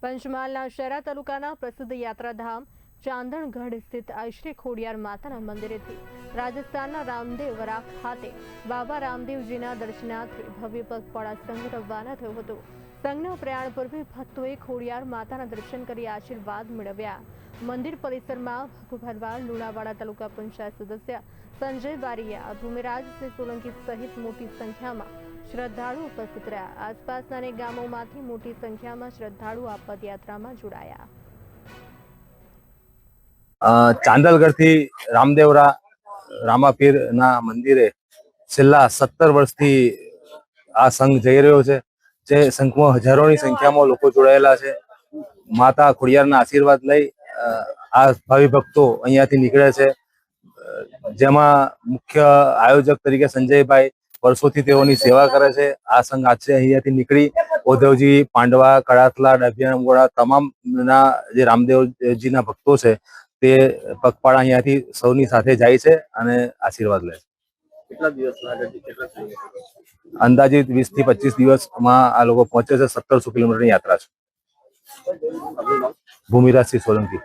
પંચમહાલના શહેરા તાલુકાના પ્રસિદ્ધ યાત્રાધામ ચાંદણગઢ સ્થિત શ્રી ખોડિયાર માતાના મંદિરેથી રાજસ્થાનના રામદેવરા ખાતે બાબા રામદેવજીના દર્શનાર્થે ભવ્ય પગપાળા સંઘ રવાના થયો હતો। સંઘના પ્રયાણ પૂર્વે ભક્તોએ ખોડિયાર માતાના દર્શન કરી આશીર્વાદ મેળવ્યા। મંદિર પરિસરમાં ભગુભરવાડ લુણાવાડા તાલુકા પંચાયત સદસ્ય સંજય બારિયા, ભૂમિરાજસિંહ સોલંકી સહિત મોટી સંખ્યામાં શ્રદ્ધાળુ ઉપસ્થિત રહ્યા। આસપાસના અનેક ગામોમાંથી મોટી સંખ્યામાં શ્રદ્ધાળુ આ પદયાત્રામાં જોડાયા। ચાંદલગઢથી રામદેવરા રામાપીરના મંદિરે છેલ્લા 17 વર્ષથી આ સંઘ જઈ રહ્યો છે। જે સંઘમાં હજારોની સંખ્યામાં લોકો જોડાયેલા છે। માતા ખોડિયારના આશીર્વાદ લઈ આ ભાવિ ભક્તો અહીંયાથી નીકળે છે। જેમાં મુખ્ય આયોજક તરીકે સંજયભાઈ વર્ષોથી તેઓની સેવા કરે છે। આ સંઘ આજે અહીંયાથી નીકળી ઉદ્ધવજી, પાંડવા, કડાથલા, ડભિયામોડા તમામના જે રામદેવજીના ભક્તો છે તે પગપાળા અહીંયાથી સૌની સાથે જાય છે અને આશીર્વાદ લે છે। કેટલા દિવસ લાગે છે? અંદાજિત 20 થી 25 દિવસમાં આ લોકો પહોંચે છે। 1700 કિલોમીટરની યાત્રા છે। ભૂમિરાજસિંહ સોલંકી।